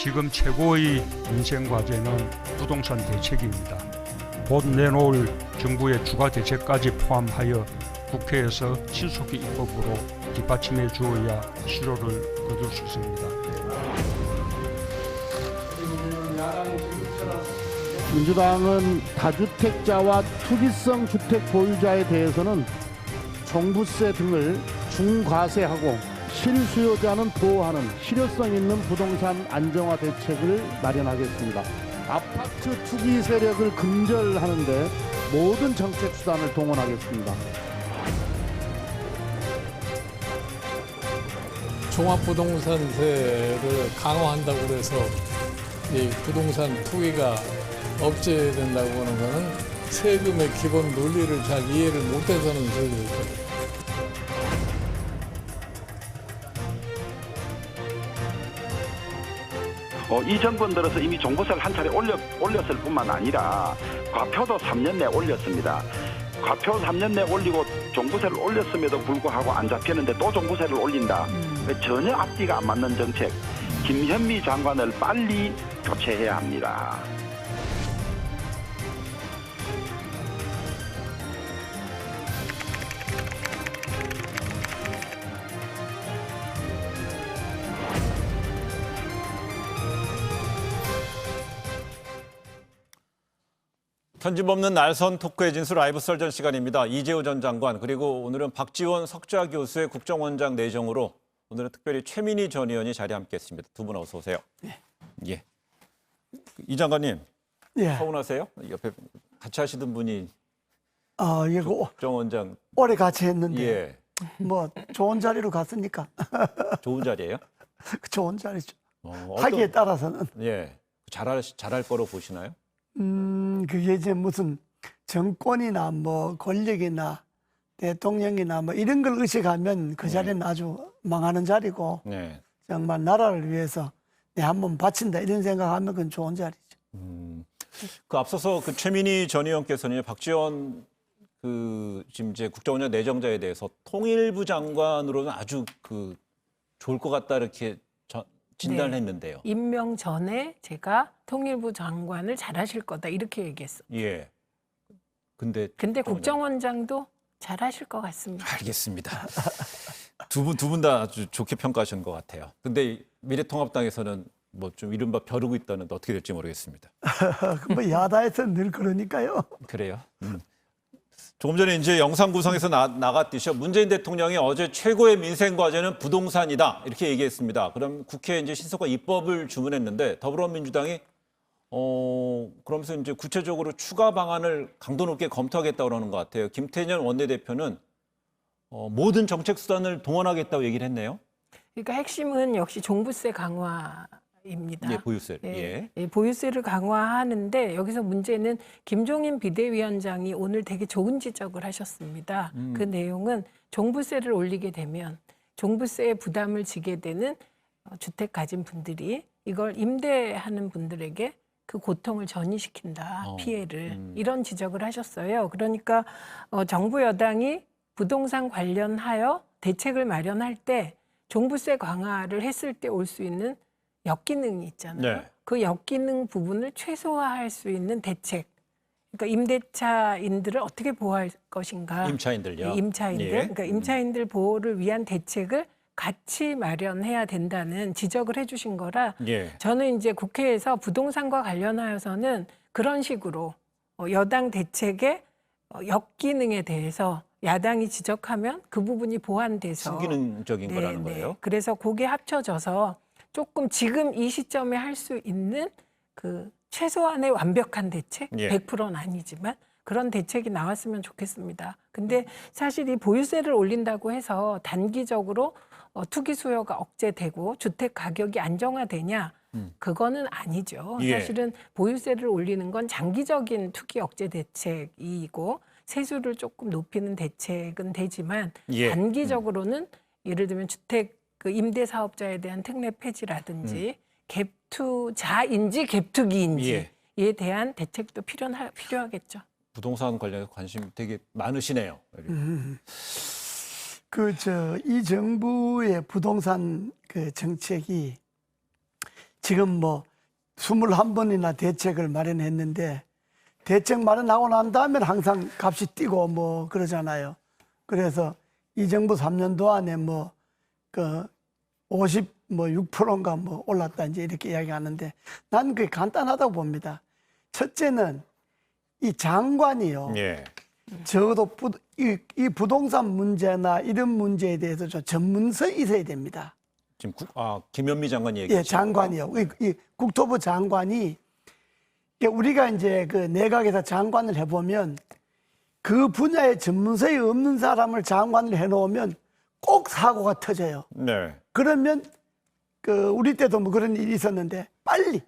지금 최고의 민생 과제는 부동산 대책입니다. 곧 내놓을 정부의 추가 대책까지 포함하여 국회에서 신속히 입법으로 뒷받침해 주어야 실효를 거둘 수 있습니다. 민주당은 다주택자와 투기성 주택 보유자에 대해서는 종부세 등을 중과세하고 실수요자는 보호하는 실효성 있는 부동산 안정화 대책을 마련하겠습니다. 아파트 투기 세력을 근절하는 데 모든 정책 수단을 동원하겠습니다. 종합부동산세를 강화한다고 해서 이 부동산 투기가 억제된다고 하는 것은 세금의 기본 논리를 잘 이해를 못해서는 소리죠. 이 정권 들어서 이미 종부세를 한 차례 올렸을 뿐만 아니라 과표도 3년 내에 올렸습니다. 과표 3년 내에 올리고 종부세를 올렸음에도 불구하고 안 잡히는데 또 종부세를 올린다. 전혀 앞뒤가 안 맞는 정책. 김현미 장관을 빨리 교체해야 합니다. 편집없는 날선 토크의 진수 라이브 썰전 시간입니다. 이재호 전 장관 그리고 오늘은 박지원 석좌 교수의 국정원장 내정으로 오늘은 특별히 최민희 전 의원이 자리에 함께했습니다. 두 분 어서 오세요. 네. 예. 이 장관님 예. 서운하세요? 옆에 같이 하시던 분이 이거 국정원장 오래 같이 했는데 예 뭐 좋은 자리로 갔으니까 좋은 자리예요? 좋은 자리죠. 어떤- 하기에 따라서는 예 잘할 거로 보시나요? 그게 이제 무슨 정권이나 뭐 권력이나 대통령이나 뭐 이런 걸 의식하면 그 자리는 아주 망하는 자리고 네. 정말 나라를 위해서 내 한번 바친다 이런 생각하면 그건 좋은 자리죠. 그 앞서서 그 최민희 전 의원께서는 박지원 그 지금 이제 국정원장 내정자에 대해서 통일부 장관으로는 아주 그 좋을 것 같다 이렇게 진단을 네. 했는데요. 임명 전에 제가 통일부 장관을 잘하실 거다 이렇게 얘기했어. 예. 근데 국정원장도 잘하실 것 같습니다. 알겠습니다. 두 분 다 아주 좋게 평가하신 것 같아요. 근데 미래통합당에서는 뭐 좀 이른바 벼르고 있다는데 어떻게 될지 모르겠습니다. 뭐 야다에서 늘 그러니까요. 그래요? 조금 전에 이제 영상 구성에서 나갔듯이 문재인 대통령이 어제 최고의 민생 과제는 부동산이다 이렇게 얘기했습니다. 그럼 국회에 이제 신속한 입법을 주문했는데 더불어민주당이 그러면서 이제 구체적으로 추가 방안을 강도 높게 검토하겠다고 그러는 것 같아요. 김태년 원내대표는 모든 정책 수단을 동원하겠다고 얘기를 했네요. 그러니까 핵심은 역시 종부세 강화입니다. 예, 보유세. 예, 보유세를 강화하는데 여기서 문제는 김종인 비대위원장이 오늘 되게 좋은 지적을 하셨습니다. 그 내용은 종부세를 올리게 되면 종부세의 부담을 지게 되는 주택 가진 분들이 이걸 임대하는 분들에게 그 고통을 전이시킨다, 피해를. 이런 지적을 하셨어요. 그러니까 정부 여당이 부동산 관련하여 대책을 마련할 때 종부세 강화를 했을 때 올 수 있는 역기능이 있잖아요. 네. 그 역기능 부분을 최소화할 수 있는 대책. 그러니까 임대차인들을 어떻게 보호할 것인가. 임차인들요. 임차인들. 예. 그러니까 임차인들 보호를 위한 대책을 같이 마련해야 된다는 지적을 해주신 거라 예. 저는 이제 국회에서 부동산과 관련하여서는 그런 식으로 여당 대책의 역기능에 대해서 야당이 지적하면 그 부분이 보완돼서 순기능적인 거라는 거예요. 그래서 그게 합쳐져서 조금 지금 이 시점에 할 수 있는 그 최소한의 완벽한 대책, 예. 100%는 아니지만 그런 대책이 나왔으면 좋겠습니다. 근데 사실 이 보유세를 올린다고 해서 단기적으로 투기 수요가 억제되고 주택 가격이 안정화되냐? 그거는 아니죠. 예. 사실은 보유세를 올리는 건 장기적인 투기 억제 대책이고 세수를 조금 높이는 대책은 되지만 예. 단기적으로는 예를 들면 주택 그 임대 사업자에 대한 특례 폐지라든지 갭투자인지 갭투기인지에 대한 대책도 필요하겠죠. 부동산 관련해서 관심 되게 많으시네요. 이 정부의 부동산 그 정책이 지금 뭐 21번이나 대책을 마련했는데 대책 마련하고 난 다음에 항상 값이 뛰고 뭐 그러잖아요. 그래서 이 정부 3년도 안에 뭐 그 56%인가 뭐 올랐다 이제 이렇게 이야기하는데 나는 그게 간단하다고 봅니다. 첫째는 이 장관이요. 예. 적어도 이 부동산 문제나 이런 문제에 대해서 좀 전문성이 있어야 됩니다. 지금 김현미 장관 얘기. 예, 장관이요. 이 국토부 장관이 우리가 이제 그 내각에서 장관을 해보면 그 분야의 전문성이 없는 사람을 장관을 해놓으면 꼭 사고가 터져요. 네. 그러면 그 우리 때도 뭐 그런 일이 있었는데 빨리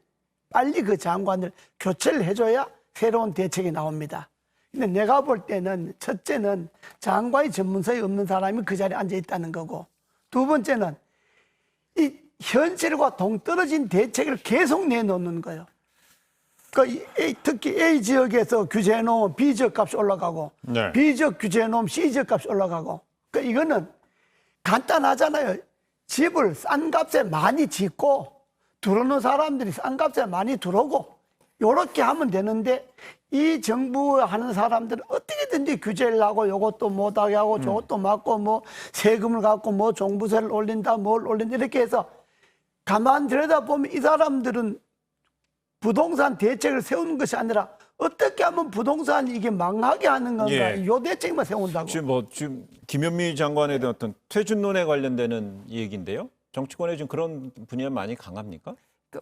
그 장관을 교체를 해줘야 새로운 대책이 나옵니다. 근데 내가 볼 때는 첫째는 장관의 전문성이 없는 사람이 그 자리에 앉아 있다는 거고, 두 번째는 이 현실과 동떨어진 대책을 계속 내놓는 거예요. 특히 A 지역에서 규제해 놓으면 B 지역 값이 올라가고, 네. B 지역 규제해 놓으면 C 지역 값이 올라가고. 이거는 간단하잖아요. 집을 싼 값에 많이 짓고 들어오는 사람들이 싼 값에 많이 들어오고 요렇게 하면 되는데, 이 정부 하는 사람들은 어떻게든지 규제를 하고 요것도 못하게 하고 저것도 막고 뭐 세금을 갖고 뭐 종부세를 올린다 뭘 올린다 이렇게 해서 가만 들여다보면 이 사람들은 부동산 대책을 세우는 것이 아니라 어떻게 하면 부동산이 이게 망하게 하는 건가, 예. 요 대책만 세운다고. 지금 김현미 장관에 대한 어떤 퇴준론에 관련되는 얘기인데요. 정치권에 지금 그런 분위기가 많이 강합니까?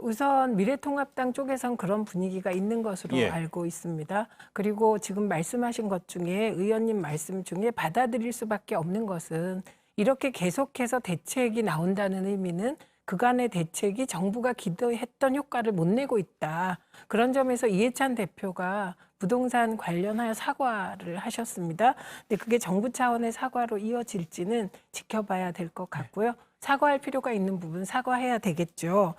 우선 미래통합당 쪽에선 그런 분위기가 있는 것으로 예. 알고 있습니다. 그리고 지금 말씀하신 것 중에 의원님 말씀 중에 받아들일 수밖에 없는 것은 이렇게 계속해서 대책이 나온다는 의미는 그간의 대책이 정부가 기대했던 효과를 못 내고 있다. 그런 점에서 이해찬 대표가 부동산 관련하여 사과를 하셨습니다. 근데 그게 정부 차원의 사과로 이어질지는 지켜봐야 될 것 같고요. 사과할 필요가 있는 부분 사과해야 되겠죠.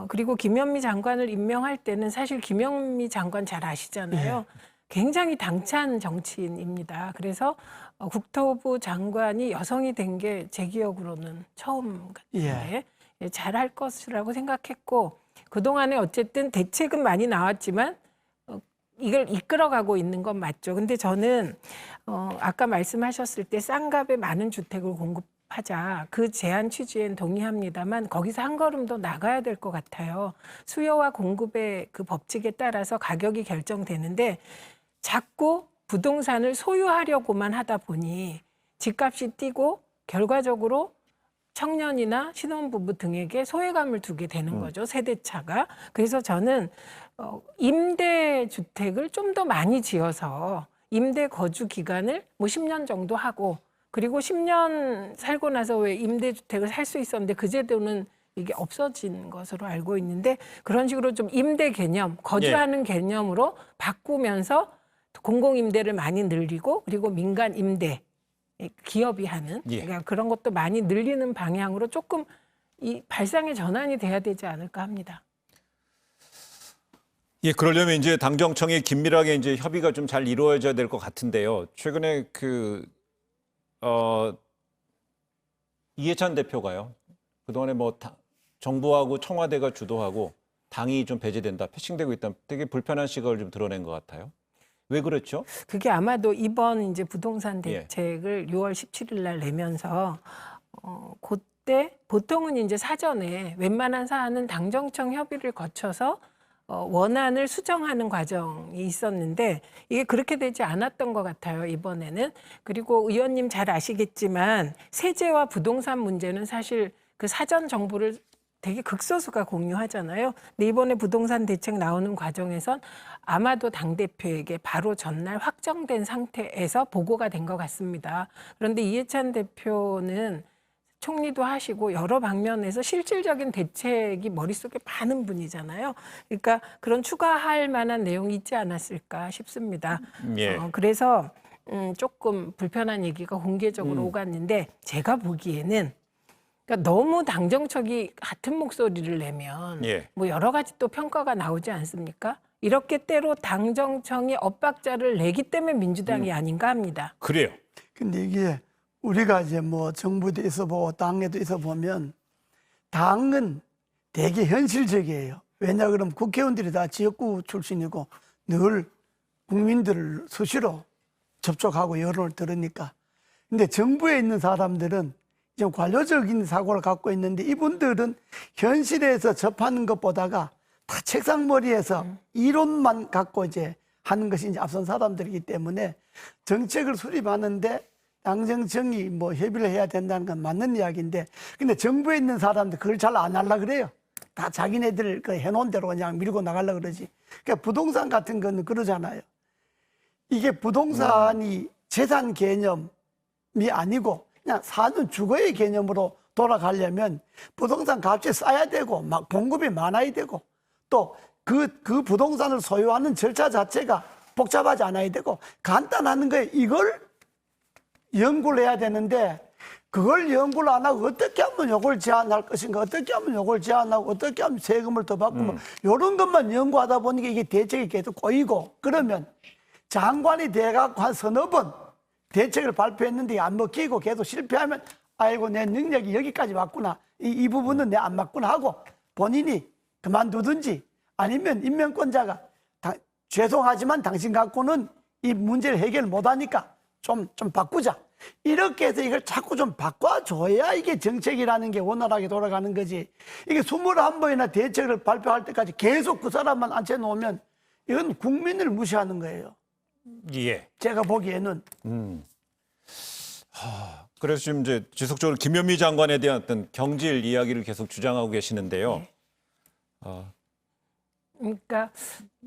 그리고 김현미 장관을 임명할 때는 사실 김현미 장관 잘 아시잖아요. 굉장히 당찬 정치인입니다. 그래서 국토부 장관이 여성이 된 게 제 기억으로는 처음 같은데 잘할 것이라고 생각했고, 그동안에 어쨌든 대책은 많이 나왔지만 이걸 이끌어가고 있는 건 맞죠. 근데 저는 아까 말씀하셨을 때 싼 값에 많은 주택을 공급하자, 그 제안 취지엔 동의합니다만 거기서 한 걸음 더 나가야 될 것 같아요. 수요와 공급의 그 법칙에 따라서 가격이 결정되는데 자꾸 부동산을 소유하려고만 하다 보니 집값이 뛰고 결과적으로 청년이나 신혼부부 등에게 소외감을 두게 되는 거죠. 세대차가. 그래서 저는 임대주택을 좀 더 많이 지어서 임대 거주 기간을 뭐 10년 정도 하고, 그리고 10년 살고 나서 왜 임대주택을 살 수 있었는데 그 제도는 이게 없어진 것으로 알고 있는데, 그런 식으로 좀 임대 개념, 거주하는 개념으로 바꾸면서 공공임대를 많이 늘리고, 그리고 민간 임대, 기업이 하는 그러니까 그런 것도 많이 늘리는 방향으로 조금 이 발상의 전환이 돼야 되지 않을까 합니다. 예, 그러려면 이제 당정청이 긴밀하게 이제 협의가 좀 잘 이루어져야 될 것 같은데요. 최근에 이해찬 대표가요. 그동안에 뭐 정부하고 청와대가 주도하고 당이 좀 배제된다, 패싱되고 있다, 되게 불편한 시각을 좀 드러낸 것 같아요. 왜 그렇죠? 그게 아마도 이번 이제 부동산 대책을 6월 17일 날 내면서 그때 보통은 이제 사전에 웬만한 사안은 당정청 협의를 거쳐서 원안을 수정하는 과정이 있었는데 이게 그렇게 되지 않았던 것 같아요, 이번에는. 그리고 의원님 잘 아시겠지만 세제와 부동산 문제는 사실 그 사전 정보를 되게 극소수가 공유하잖아요. 근데 이번에 부동산 대책 나오는 과정에선 아마도 당대표에게 바로 전날 확정된 상태에서 보고가 된 것 같습니다. 그런데 이해찬 대표는 총리도 하시고 여러 방면에서 실질적인 대책이 머릿속에 많은 분이잖아요. 그러니까 그런 추가할 만한 내용이 있지 않았을까 싶습니다. 그래서 조금 불편한 얘기가 공개적으로 오갔는데, 제가 보기에는 그러니까 너무 당정청이 같은 목소리를 내면 뭐 여러 가지 또 평가가 나오지 않습니까? 이렇게 때로 당정청이 엇박자를 내기 때문에 민주당이 아닌가 합니다. 그래요. 근데 이게 우리가 이제 뭐 정부도 있어 보고 당에도 있어 보면 당은 되게 현실적이에요. 왜냐 그러면 국회의원들이 다 지역구 출신이고 늘 국민들을 수시로 접촉하고 여론을 들으니까. 근데 정부에 있는 사람들은 좀 관료적인 사고를 갖고 있는데 이분들은 현실에서 접하는 것보다가 다 책상머리에서 이론만 갖고 이제 하는 것이 이제 앞선 사람들이기 때문에 정책을 수립하는데 당정청이 뭐 협의를 해야 된다는 건 맞는 이야기인데 근데 정부에 있는 사람들 그걸 잘 안 하려고 그래요. 다 자기네들 그 해놓은 대로 그냥 밀고 나가려고 그러지. 그러니까 부동산 같은 거는 그러잖아요. 이게 부동산이 재산 개념이 아니고 그냥 사는 주거의 개념으로 돌아가려면 부동산 값이 싸야 되고 막 공급이 많아야 되고 또 그 부동산을 소유하는 절차 자체가 복잡하지 않아야 되고 간단한 거예요. 이걸 연구를 해야 되는데 그걸 연구를 안 하고 어떻게 하면 이걸 제한할 것인가 어떻게 하면 이걸 제한하고 어떻게 하면 세금을 더 받고 뭐 이런 것만 연구하다 보니까 이게 대책이 계속 꼬이고 그러면 장관이 돼갖고 한 서너 번 대책을 발표했는데 안 먹히고 계속 실패하면 아이고 내 능력이 여기까지 왔구나 이 부분은 내 안 맞구나 하고 본인이 그만두든지 아니면 임명권자가 죄송하지만 당신 갖고는 이 문제를 해결 못하니까 좀 바꾸자 이렇게 해서 이걸 자꾸 좀 바꿔줘야 이게 정책이라는 게 원활하게 돌아가는 거지. 이게 21번이나 대책을 발표할 때까지 계속 그 사람만 앉혀놓으면 이건 국민을 무시하는 거예요. 예. 제가 보기에는. 그래서 지금 이제 지속적으로 김현미 장관에 대한 어떤 경질 이야기를 계속 주장하고 계시는데요. 그러니까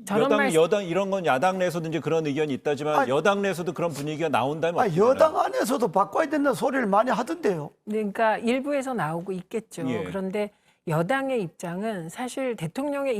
저런 여당 이런 건 야당 내에서도 이제 그런 의견이 있다지만 여당 내에서도 그런 분위기가 나온다면 어떻게 여당 안에서도 바꿔야 된다는 소리를 많이 하던데요. 그러니까 일부에서 나오고 있겠죠. 예. 그런데 여당의 입장은 사실 대통령의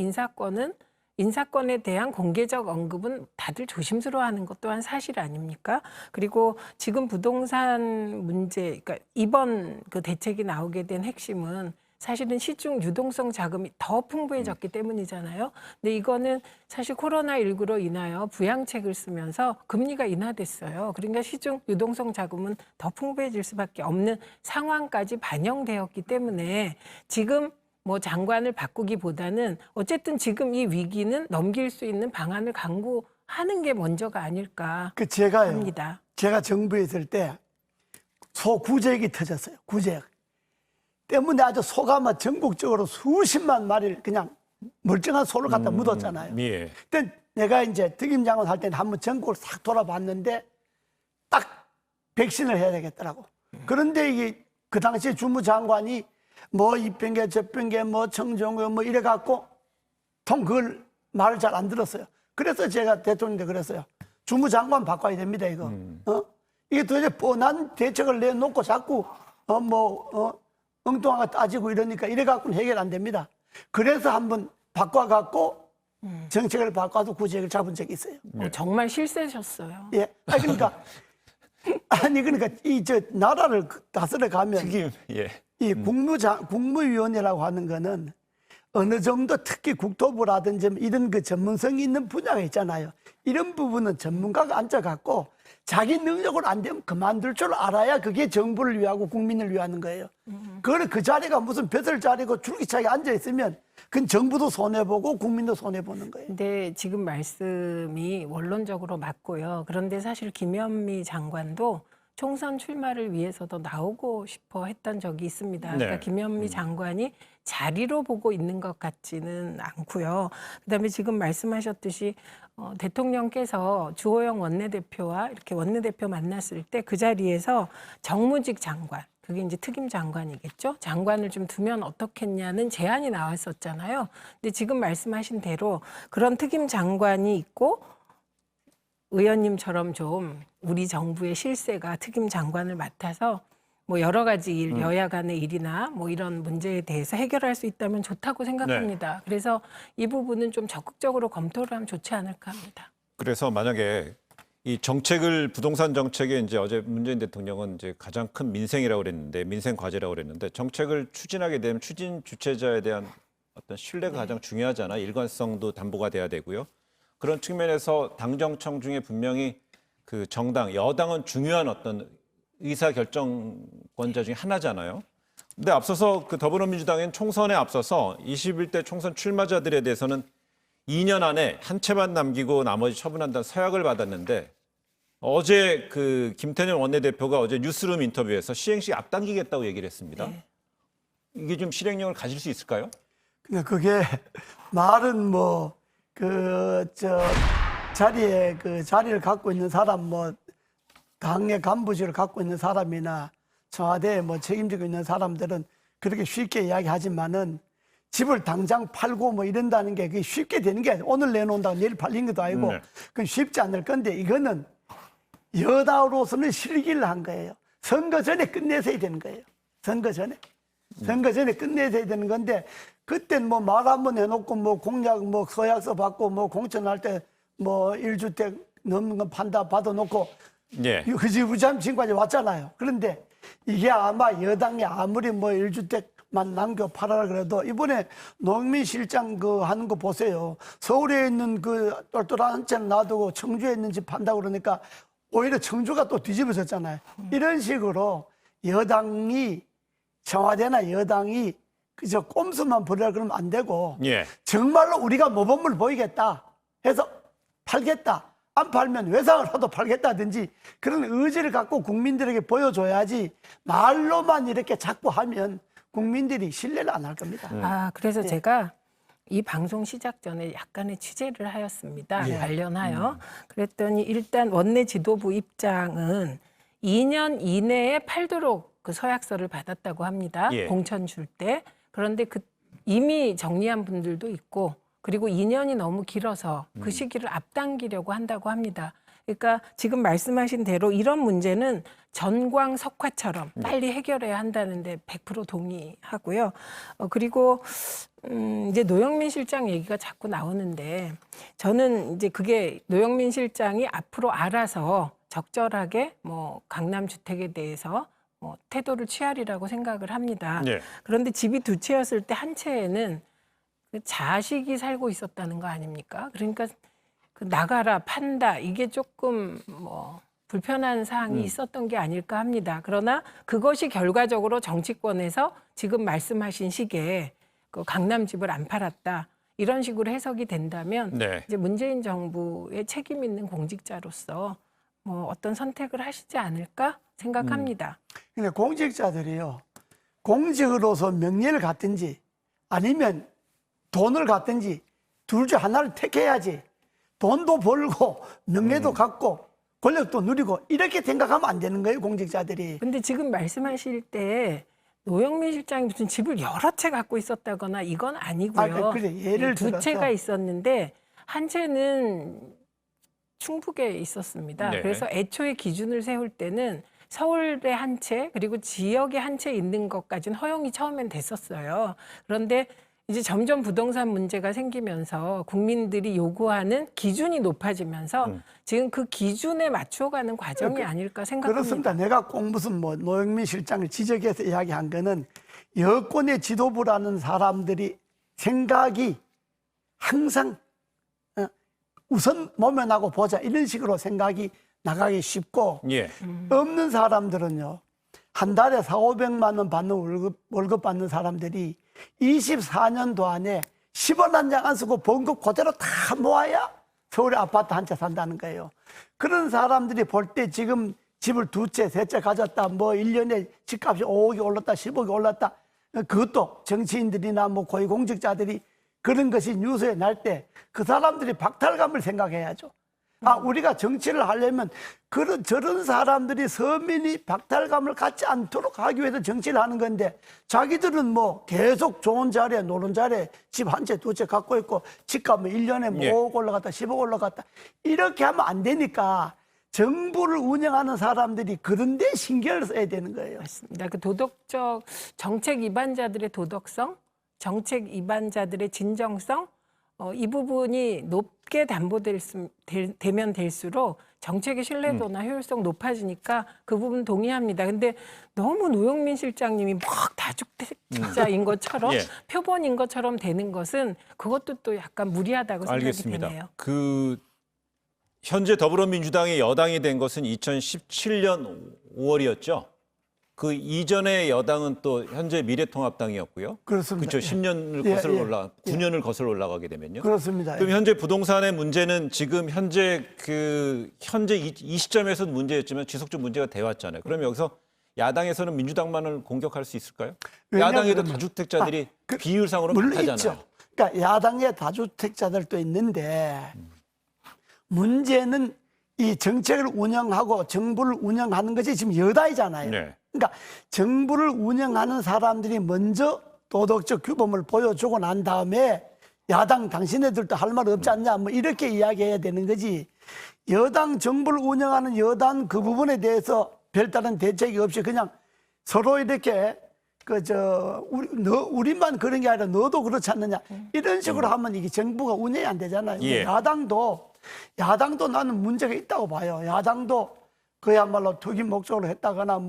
인사권에 대한 공개적 언급은 다들 조심스러워하는 것 또한 사실 아닙니까? 그리고 지금 부동산 문제, 그러니까 이번 그 대책이 나오게 된 핵심은 사실은 시중 유동성 자금이 더 풍부해졌기 때문이잖아요. 근데 이거는 사실 코로나19로 인하여 부양책을 쓰면서 금리가 인하됐어요. 그러니까 시중 유동성 자금은 더 풍부해질 수밖에 없는 상황까지 반영되었기 때문에 지금 뭐 장관을 바꾸기보다는 어쨌든 지금 이 위기는 넘길 수 있는 방안을 강구하는 게 먼저가 아닐까 합니다. 제가 정부에 있을 때 소구제액이 터졌어요. 구제액. 때문에 아주 소가 막 전국적으로 수십만 마리를 그냥 멀쩡한 소를 갖다 묻었잖아요. 예. 그때 내가 이제 특임장관 할 때는 한번 전국을 싹 돌아봤는데 딱 백신을 해야 되겠더라고. 그런데 이게 그 당시에 주무장관이 뭐 입병계 저병계 뭐 청정교 뭐 이래갖고 그걸 말을 잘 안 들었어요. 그래서 제가 대통령한테 그랬어요. 주무장관 바꿔야 됩니다 이거. 이게 도대체 뻔한 대책을 내놓고 자꾸 엉뚱한 거 따지고 이러니까 이래갖고는 해결 안 됩니다. 그래서 한번 바꿔갖고 정책을 바꿔서 구제액을 잡은 적이 있어요. 정말 실세셨어요. 예. 그러니까 이 나라를 다스려 가면 이 국무위원회라고 하는 거는 어느 정도 특히 국토부라든지 이런 그 전문성이 있는 분야가 있잖아요. 이런 부분은 전문가가 앉아갖고 자기 능력으로 안 되면 그만둘 줄 알아야 그게 정부를 위하고 국민을 위하는 거예요. 그 자리가 무슨 벼슬 자리고 줄기차게 앉아있으면 그건 정부도 손해보고 국민도 손해보는 거예요. 근데 지금 말씀이 원론적으로 맞고요. 그런데 사실 김현미 장관도 총선 출마를 위해서도 나오고 싶어 했던 적이 있습니다. 그러니까 김현미 장관이 자리로 보고 있는 것 같지는 않고요. 그다음에 지금 말씀하셨듯이 대통령께서 주호영 원내대표와 이렇게 원내대표 만났을 때 그 자리에서 정무직 장관, 그게 이제 특임 장관이겠죠. 장관을 좀 두면 어떻겠냐는 제안이 나왔었잖아요. 근데 지금 말씀하신 대로 그런 특임 장관이 있고 의원님처럼 좀 우리 정부의 실세가 특임 장관을 맡아서 뭐 여러 가지 일, 여야 간의 일이나 뭐 이런 문제에 대해서 해결할 수 있다면 좋다고 생각합니다. 그래서 이 부분은 좀 적극적으로 검토를 하면 좋지 않을까 합니다. 그래서 만약에 이 부동산 정책에 이제 어제 문재인 대통령은 이제 가장 큰 민생이라고 그랬는데 민생 과제라고 그랬는데 정책을 추진하게 되면 추진 주체자에 대한 어떤 신뢰가 가장 중요하잖아. 일관성도 담보가 돼야 되고요. 그런 측면에서 당정청 중에 분명히 그 정당, 여당은 중요한 어떤 의사결정권자 중에 하나잖아요. 근데 앞서서 그 더불어민주당은 총선에 앞서서 21대 총선 출마자들에 대해서는 2년 안에 한 채만 남기고 나머지 처분한다는 서약을 받았는데 어제 그 김태년 원내대표가 어제 뉴스룸 인터뷰에서 시행시 앞당기겠다고 얘기를 했습니다. 네. 이게 좀 실행력을 가질 수 있을까요? 근데 그게 말은 뭐 자리를 갖고 있는 사람 뭐 당의 간부직을 갖고 있는 사람이나 청와대에 뭐 책임지고 있는 사람들은 그렇게 쉽게 이야기하지만은 집을 당장 팔고 뭐 이런다는 게 그게 쉽게 되는 게 아니라 오늘 내놓는다고 내일 팔린 것도 아니고 네. 그건 쉽지 않을 건데 이거는 여당으로서는 실기를 한 거예요. 선거 전에 끝내서야 되는 거예요. 선거 전에 끝내서야 되는 건데 그땐 뭐 말 한번 해놓고 뭐 공약 뭐 서약서 받고 뭐 공천할 때 뭐 1주택 넘는 거 판다 받아놓고 예. 흐지부지한 지금까지 왔잖아요. 그런데 이게 아마 여당이 아무리 뭐 1주택만 남겨 팔아라 그래도 이번에 노영민 실장 그 하는 거 보세요. 서울에 있는 그 똘똘한 채 놔두고 청주에 있는 집 판다고 그러니까 오히려 청주가 또 뒤집어졌잖아요. 이런 식으로 여당이 청와대나 여당이 그저 꼼수만 부리라 그러면 안 되고 예. 정말로 우리가 모범을 보이겠다 해서 팔겠다. 안 팔면 외상을 하도 팔겠다든지 그런 의지를 갖고 국민들에게 보여줘야지 말로만 이렇게 자꾸 하면 국민들이 신뢰를 안 할 겁니다. 그래서 제가 이 방송 시작 전에 약간의 취재를 하였습니다. 관련하여. 그랬더니 일단 원내 지도부 입장은 2년 이내에 팔도록 그 서약서를 받았다고 합니다. 예. 공천 줄 때. 그런데 이미 정리한 분들도 있고 그리고 2년이 너무 길어서 그 시기를 앞당기려고 한다고 합니다. 그러니까 지금 말씀하신 대로 이런 문제는 전광석화처럼 빨리 해결해야 한다는데 100% 동의하고요. 그리고 이제 노영민 실장 얘기가 자꾸 나오는데 저는 이제 그게 노영민 실장이 앞으로 알아서 적절하게 뭐 강남 주택에 대해서 뭐 태도를 취하리라고 생각을 합니다. 예. 그런데 집이 두 채였을 때 한 채에는 그 자식이 살고 있었다는 거 아닙니까? 그러니까 그 나가라 판다 이게 조금 뭐 불편한 사항이 있었던 게 아닐까 합니다. 그러나 그것이 결과적으로 정치권에서 지금 말씀하신 식의 그 강남 집을 안 팔았다 이런 식으로 해석이 된다면 네. 이제 문재인 정부의 책임 있는 공직자로서 뭐 어떤 선택을 하시지 않을까 생각합니다. 근데 공직자들이요. 공직으로서 명예를 갖든지 아니면 돈을 갖든지 둘 중 하나를 택해야지. 돈도 벌고 명예도 갖고 권력도 누리고 이렇게 생각하면 안 되는 거예요, 공직자들이. 근데 지금 말씀하실 때 노영민 실장이 무슨 집을 여러 채 갖고 있었다거나 이건 아니고요. 그래, 예를 두 들어서. 채가 있었는데 한 채는 충북에 있었습니다. 네. 그래서 애초에 기준을 세울 때는 서울에 한 채 그리고 지역에 한 채 있는 것까지는 허용이 처음엔 됐었어요. 그런데 이제 점점 부동산 문제가 생기면서 국민들이 요구하는 기준이 높아지면서 지금 그 기준에 맞춰가는 과정이 아닐까 생각합니다. 그렇습니다. 내가 꼭 무슨 뭐 노영민 실장을 지적해서 이야기한 거는 여권의 지도부라는 사람들이 생각이 항상 우선 모면하고 보자 이런 식으로 생각이 나가기 쉽고 예. 없는 사람들은요. 한 달에 400~500만 원 받는 월급 받는 사람들이 24년도 안에 10원 한 장 안 쓰고 번 것 그대로 다 모아야 서울에 아파트 한 채 산다는 거예요. 그런 사람들이 볼 때 지금 집을 두 채, 세 채 가졌다. 뭐 1년에 집값이 5억이 올랐다, 10억이 올랐다. 그것도 정치인들이나 뭐 고위공직자들이 그런 것이 뉴스에 날 때 그 사람들이 박탈감을 생각해야죠. 우리가 정치를 하려면 저런 사람들이 서민이 박탈감을 갖지 않도록 하기 위해서 정치를 하는 건데 자기들은 뭐 계속 좋은 자리에 노는 자리에 집 한 채, 두 채 갖고 있고 집값은 1년에 뭐 예. 5억 올라갔다, 10억 올라갔다. 이렇게 하면 안 되니까 정부를 운영하는 사람들이 그런 데 신경을 써야 되는 거예요. 맞습니다. 그 도덕적 정책 위반자들의 도덕성, 정책 위반자들의 진정성 이 부분이 높게 담보되면 될수록 정책의 신뢰도나 효율성 높아지니까 그 부분 동의합니다. 근데 너무 노영민 실장님이 막 다주택자인 것처럼 예. 표본인 것처럼 되는 것은 그것도 또 약간 무리하다고 생각이 알겠습니다. 되네요. 그 현재 더불어민주당이 여당이 된 것은 2017년 5월이었죠. 그 이전의 여당은 또 현재 미래통합당이었고요. 그렇습니다. 그렇죠. 10년을 예, 거슬러 예. 9년을 거슬러 올라가게 되면요. 그렇습니다. 그럼 현재 부동산의 문제는 지금 현재 이 시점에서 문제였지만 지속적 문제가 돼 왔잖아요. 그럼 여기서 야당에서는 민주당만을 공격할 수 있을까요? 왜냐하면- 야당에도 다주택자들이 비율상으로 물론 많다잖아요. 있죠. 그러니까 야당의 다주택자들도 있는데 문제는 이 정책을 운영하고 정부를 운영하는 것이 지금 여당이잖아요. 네. 그러니까 정부를 운영하는 사람들이 먼저 도덕적 규범을 보여주고 난 다음에 야당 당신네들도 할 말 없지 않냐 뭐 이렇게 이야기해야 되는 거지. 여당 정부를 운영하는 여당 그 부분에 대해서 별다른 대책이 없이 그냥 서로 이렇게 우리만 그런 게 아니라 너도 그렇지 않느냐 이런 식으로 하면 이게 정부가 운영이 안 되잖아요. 예. 야당도 나는 문제가 있다고 봐요. 야당도 그야말로 투기 목적으로 했다거나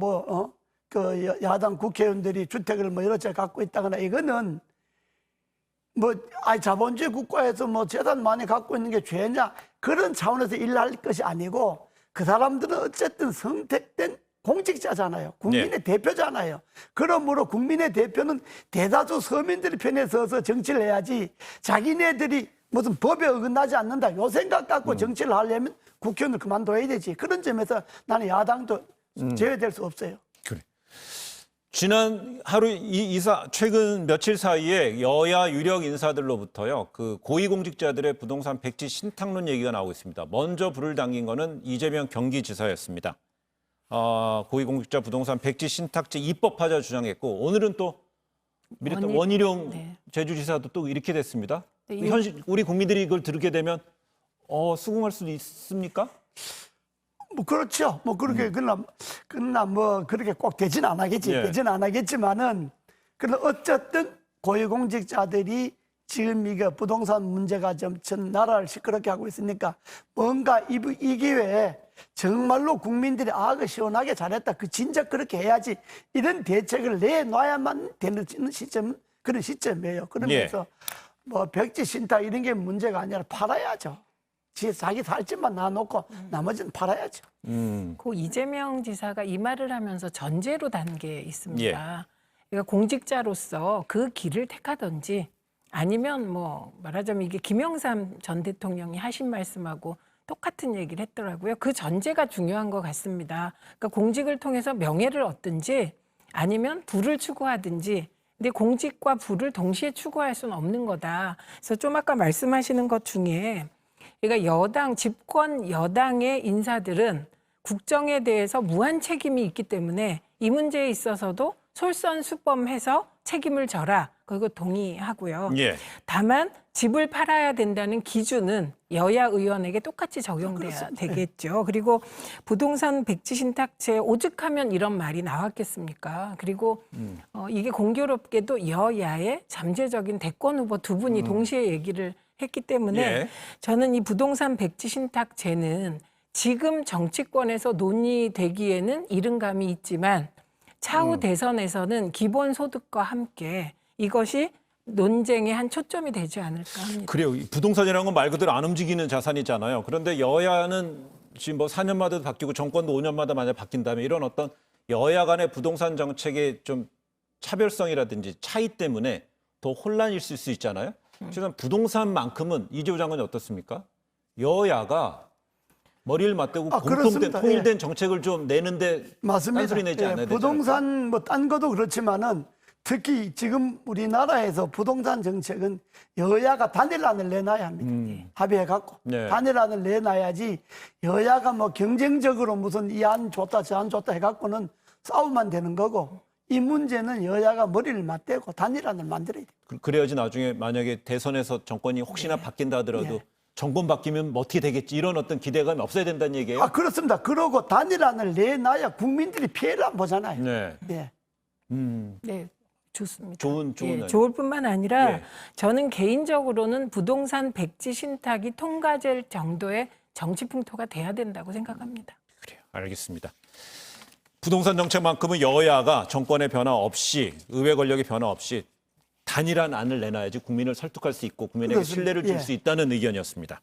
야당 국회의원들이 주택을 여러 채 갖고 있다거나 이거는 자본주의 국가에서 재산 많이 갖고 있는 게 죄냐 그런 차원에서 일할 것이 아니고 그 사람들은 어쨌든 선택된 공직자잖아요. 국민의 네. 대표잖아요. 그러므로 국민의 대표는 대다수 서민들의 편에 서서 정치를 해야지 자기네들이 무슨 법에 어긋나지 않는다. 요 생각 갖고 정치를 하려면 국회의원을 그만둬야 되지. 그런 점에서 나는 야당도 제외될 수 없어요. 그래. 지난 하루 최근 며칠 사이에 여야 유력 인사들로부터요. 그 고위공직자들의 부동산 백지 신탁론 얘기가 나오고 있습니다. 먼저 불을 당긴 거는 이재명 경기지사였습니다. 고위공직자 부동산 백지 신탁제 입법하자 주장했고 오늘은 또 원희룡 네. 제주지사도 또 이렇게 됐습니다. 네, 우리 국민들이 이걸 들게 되면 수긍할 수도 있습니까? 그렇죠. 그렇게 그렇게 꼭 되진 않겠지. 예. 되진 않겠지만은 그래도 어쨌든 고위공직자들이 지금 이게 부동산 문제가 전 나라를 시끄럽게 하고 있으니까 뭔가 이 기회에 정말로 국민들이 그 시원하게 잘했다. 진짜 그렇게 해야지. 이런 대책을 내놔야만 되는 그런 시점이에요. 그러면서 백지 신탁 이런 게 문제가 아니라 팔아야죠. 자기 살 집만 놔놓고 나머지는 팔아야죠. 그 이재명 지사가 이 말을 하면서 전제로 단 게 있습니다. 예. 그러니까 공직자로서 그 길을 택하든지 아니면 말하자면 이게 김영삼 전 대통령이 하신 말씀하고 똑같은 얘기를 했더라고요. 그 전제가 중요한 것 같습니다. 그러니까 공직을 통해서 명예를 얻든지 아니면 부를 추구하든지 근데 공직과 부를 동시에 추구할 수는 없는 거다. 그래서 좀 아까 말씀하시는 것 중에 그러니까 집권 여당의 인사들은 국정에 대해서 무한 책임이 있기 때문에 이 문제에 있어서도 솔선수범해서 책임을 져라. 그거 동의하고요. 예. 다만 집을 팔아야 된다는 기준은 여야 의원에게 똑같이 적용돼야 되겠죠. 그리고 부동산 백지 신탁제 오죽하면 이런 말이 나왔겠습니까? 그리고 이게 공교롭게도 여야의 잠재적인 대권 후보 두 분이 동시에 얘기를 했기 때문에 예. 저는 이 부동산 백지 신탁제는 지금 정치권에서 논의되기에는 이른감이 있지만 차후 대선에서는 기본소득과 함께 이것이 논쟁의 한 초점이 되지 않을까 합니다. 그래요. 이 부동산이라는 건 말 그대로 안 움직이는 자산이잖아요. 그런데 여야는 지금 4년마다 바뀌고 정권도 5년마다 만약 바뀐다면 이런 어떤 여야 간의 부동산 정책의 좀 차별성이라든지 차이 때문에 더 혼란이 있을 수 있잖아요. 지금 부동산만큼은 이재호 장관이 어떻습니까? 여야가 머리를 맞대고 그렇습니다. 통일된 정책을 좀 내는데 맞습니다. 딴소리 내지 않아야 되지 부동산 딴 것도 그렇지만은 특히 지금 우리나라에서 부동산 정책은 여야가 단일안을 내놔야 합니다. 합의해갖고 네. 단일안을 내놔야지 여야가 경쟁적으로 무슨 이 안 좋다 저 안 좋다 해갖고는 싸우면 되는 거고 이 문제는 여야가 머리를 맞대고 단일안을 만들어야 돼요. 그래야지 나중에 만약에 대선에서 정권이 혹시나 바뀐다 하더라도 정권 바뀌면 어떻게 되겠지 이런 어떤 기대감이 없어야 된다는 얘기예요? 그렇습니다. 그러고 단일안을 내놔야 국민들이 피해를 안 보잖아요. 네. 예. 네, 좋습니다. 좋은 좋을 뿐만 아니라 예. 저는 개인적으로는 부동산 백지 신탁이 통과될 정도의 정치 풍토가 돼야 된다고 생각합니다. 그래요. 알겠습니다. 부동산 정책만큼은 여야가 정권의 변화 없이 의회 권력의 변화 없이 단일한 안을 내놔야지 국민을 설득할 수 있고 국민에게 그렇습니다. 신뢰를 줄 예. 수 있다는 의견이었습니다.